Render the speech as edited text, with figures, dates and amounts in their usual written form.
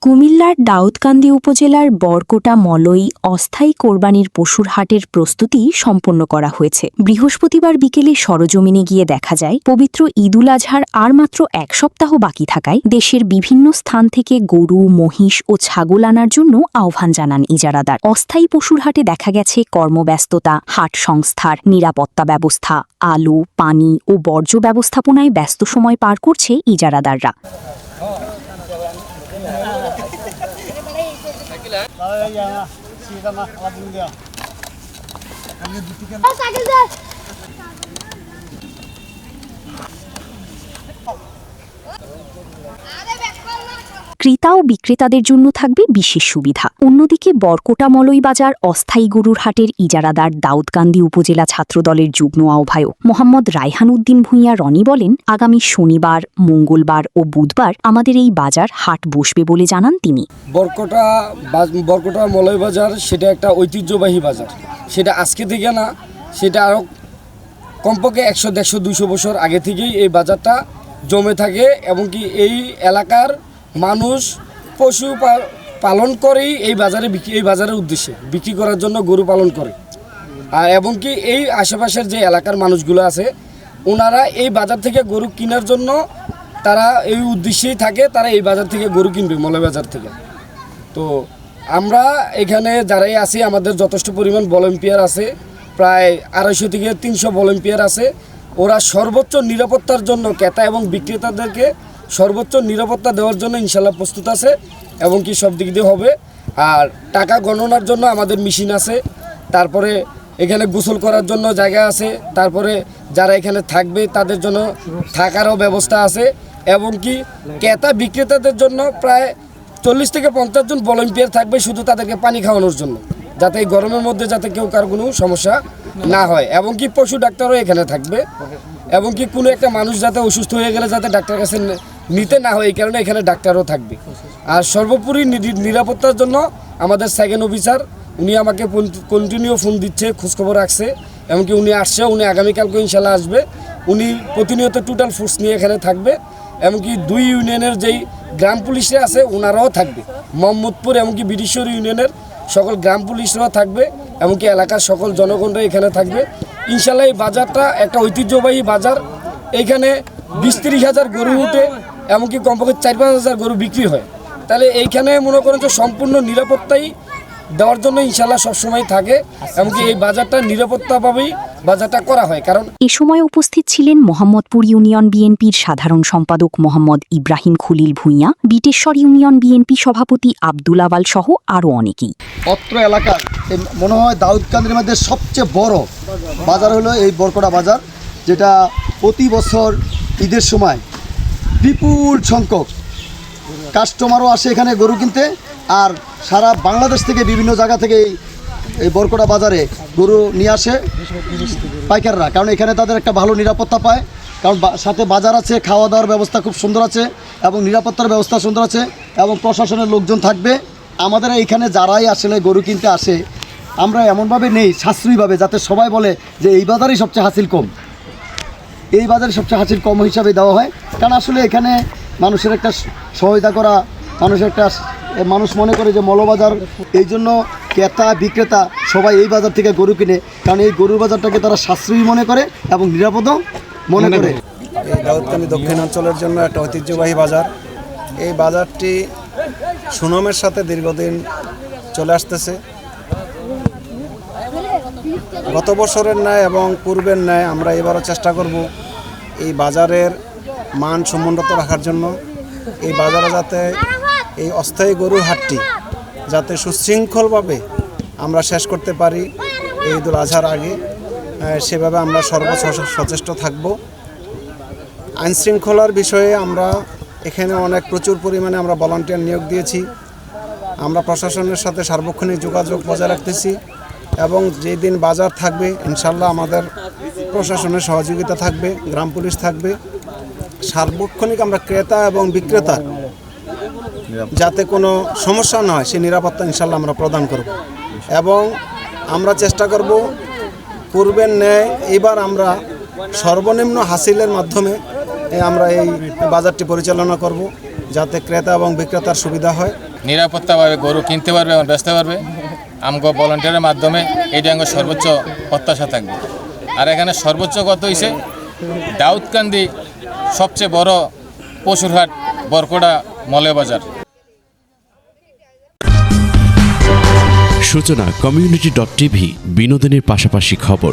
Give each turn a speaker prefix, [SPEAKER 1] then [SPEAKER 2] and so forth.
[SPEAKER 1] কুমিল্লার দাউদকান্দি উপজেলার বরকোটা মলই অস্থায়ী কোরবানির পশুর হাটের প্রস্তুতি সম্পন্ন করা হয়েছে। বৃহস্পতিবার বিকেলে সরজমিনে গিয়ে দেখা যায়, পবিত্র ঈদুল আজহার আর মাত্র এক সপ্তাহ বাকি থাকায় দেশের বিভিন্ন স্থান থেকে গরু, মহিষ ও ছাগল আনার জন্য আহ্বান জানান ইজারাদার। অস্থায়ী পশুর হাটে দেখা গেছে কর্মব্যস্ততা, হাট সংস্থার নিরাপত্তা ব্যবস্থা, আলো, পানি ও বর্জ্য ব্যবস্থাপনায় ব্যস্ত সময় পার করছে ইজারাদাররা। ক্রেতা ও বিক্রেতাদের জন্য থাকবে বিশেষ সুবিধা। অন্যদিকে বরকোটা মলই বাজার অস্থায়ী গরুর হাটের ইজারাদার দাউদকান্দি উপজেলা ছাত্রদলের যুগ্ম আহ্বায়ক মোহাম্মদ রায়হান উদ্দিন ভূঁইয়া রনি বলেন, আগামী শনিবার, মঙ্গলবার ও বুধবার আমাদের এই বাজার হাট বসবে বলে জানান তিনি।
[SPEAKER 2] বরকোটা মলই বাজার সেটা একটা ঐতিহ্যবাহী বাজার। সেটা আজকে থেকে না, সেটা আরও কমপক্ষে 100-150-200 বছর আগে থেকেই এই বাজারটা জমে থাকে এবং কি এই এলাকার মানুষ পশু পালন করেই এই বাজারের উদ্দেশ্যে বিক্রি করার জন্য গরু পালন করে। আর এবং কি এই আশেপাশের যে এলাকার মানুষগুলো আছে, ওনারা এই বাজার থেকে গরু কেনার জন্য তারা এই উদ্দেশ্যেই থাকে, তারা এই বাজার থেকে গরু কিনবে, মলয় বাজার থেকে। তো আমরা এখানে যারাই আছি, আমাদের যথেষ্ট পরিমাণ ভলান্টিয়ার আছে, প্রায় 250 থেকে 300 ভলান্টিয়ার আছে। ওরা সর্বোচ্চ নিরাপত্তার জন্য ক্রেতা এবং বিক্রেতাদেরকে সর্বোচ্চ নিরাপত্তা দেওয়ার জন্য ইনশাল্লাহ প্রস্তুত আছে এবং কি সব দিক দিয়ে হবে। আর টাকা গণনার জন্য আমাদের মেশিন আছে, তারপরে এখানে গোসল করার জন্য জায়গা আছে, তারপরে যারা এখানে থাকবে তাদের জন্য থাকারও ব্যবস্থা আছে এবং কি ক্রেতা বিক্রেতাদের জন্য প্রায় 40 থেকে 50 জন ভলান্টিয়ার থাকবে শুধু তাদেরকে পানি খাওয়ানোর জন্য, যাতে এই গরমের মধ্যে যাতে কেউ কার কোনো সমস্যা না হয়। এবং কি পশু ডাক্তারও এখানে থাকবে এবং কি কোনো একটা মানুষ যাতে অসুস্থ হয়ে গেলে যাতে ডাক্তার কাছে নিতে না হয়, এই কারণে এখানে ডাক্তারও থাকবে। আর সর্বোপরি নিরাপত্তার জন্য আমাদের সেকেন্ড অফিসার, উনি আমাকে কন্টিনিউ ফোন দিচ্ছে, খোঁজখবর রাখছে, এমনকি উনি আসছে, উনি আগামীকালকে ইনশাল্লাহ আসবে। উনি প্রতিনিয়ত টোটাল ফোর্স নিয়ে এখানে থাকবে। এমনকি 2 ইউনিয়নের যেই গ্রাম পুলিশরা আছে ওনারাও থাকবে, মোহাম্মদপুর এমনকি বিডিশ্বর ইউনিয়নের সকল গ্রাম পুলিশরাও থাকবে, এমনকি এলাকার সকল জনগণরা এখানে থাকবে। ইনশাল্লাহ এই বাজারটা একটা ঐতিহ্যবাহী বাজার। এইখানে 20-30 হাজার গরু উঠে, এমনকি কমপক্ষে 4-5 হাজার গরু বিক্রি হয়। তাহলে এইখানে মনে করেন যে সম্পূর্ণ নিরাপত্তাই দেওয়ার জন্য ইনশাল্লাহ সবসময় থাকে, এমনকি এই বাজারটা নিরাপত্তাভাবেই বাজারটা করা হয়। কারণ
[SPEAKER 1] এ সময় উপস্থিত ছিলেন মোহাম্মদপুর ইউনিয়ন বিএনপির সাধারণ সম্পাদক মোহাম্মদ ইব্রাহিম খলিল ভূঁইয়া, বিটেশ্বর ইউনিয়ন বিএনপি সভাপতি আব্দুল আওয়াল সহ আরও অনেকেই।
[SPEAKER 3] অত্র এলাকার মনে হয় দাউদকান্দির মধ্যে সবচেয়ে বড় বাজার হলো এই বরকোটা বাজার, যেটা প্রতি বছর ঈদের সময় বিপুল সংখ্যক কাস্টমারও আসে এখানে গরু কিনতে। আর সারা বাংলাদেশ থেকে বিভিন্ন জায়গা থেকে এই বরকোটা বাজারে গরু নিয়ে আসে পাইকাররা, কারণ এখানে তাদের একটা ভালো নিরাপত্তা পায়, কারণ সাথে বাজার আছে, খাওয়া দাওয়ার ব্যবস্থা খুব সুন্দর আছে এবং নিরাপত্তার ব্যবস্থা সুন্দর আছে এবং প্রশাসনের লোকজন থাকবে। আমাদের এইখানে যারাই আসলে গরু কিনতে আসে, আমরা এমনভাবে নেই সাশ্রয়ীভাবে, যাতে সবাই বলে যে এই বাজারেই সবচেয়ে হাসিল কম, এই বাজারে সবচেয়ে হাসিল কম হিসাবে দেওয়া হয়। কারণ আসলে এখানে মানুষের একটা সহায়তা করা, মানুষ মনে করে যে মলবাজার, এই জন্য ক্রেতা বিক্রেতা সবাই এই বাজার থেকে গরু কিনে, কারণ এই গরুর বাজারটাকে তারা সাশ্রয়ী মনে করে এবং নিরাপদও মনে করে।
[SPEAKER 4] এই দাউদকান্দি দক্ষিণাঞ্চলের জন্য একটা ঐতিহ্যবাহী বাজার। এই বাজারটি সুনামের সাথে দীর্ঘদিন চলে আসতেছে। গত বছরের ন্যায় এবং পূর্বের ন্যায় আমরা এবারও চেষ্টা করব এই বাজারের মান সমুন্নত রাখার জন্য। এই বাজারে যাতে এই অস্থায়ী গরুর হাটটি যাতে সুশৃঙ্খলভাবে আমরা শেষ করতে পারি এই ঈদুল আজহার আগে, সেভাবে আমরা সর্বোচ্চ সচেষ্ট থাকব। আইনশৃঙ্খলার বিষয়ে আমরা এখানে প্রচুর পরিমাণে আমরা ভলান্টিয়ার নিয়োগ দিয়েছি। আমরা প্রশাসনের সাথে সার্বক্ষণিক যোগাযোগ বজায় রাখতেছি এবং যেই দিন বাজার থাকবে ইনশাল্লাহ আমাদের প্রশাসনের সহযোগিতা থাকবে, গ্রাম পুলিশ থাকবে। সার্বক্ষণিক আমরা ক্রেতা এবং বিক্রেতার যাতে কোনো সমস্যা না হয় সেই নিরাপত্তা ইনশাল্লাহ আমরা প্রদান করব এবং আমরা চেষ্টা করব পূর্বের ন্যায় এবার আমরা সর্বনিম্ন হাসিলের মাধ্যমে আমরা এই বাজারটি পরিচালনা করব যাতে ক্রেতা এবং বিক্রেতার সুবিধা হয়।
[SPEAKER 5] নিরাপত্তাভাবে গরু কিনতে পারবে এবং বেচতে পারবে। আমগো ভলান্টিয়ারের মাধ্যমে এটা আমার সর্বোচ্চ প্রত্যাশা থাকবে। আর এখানে সর্বোচ্চ কত হয়েছে, দাউদকান্দি সবচেয়ে বড় পশুর হাট বরকোড়া মলয় বাজার।
[SPEAKER 6] সূচনা community.tv বিনোদনের পাশাপাশি খবর।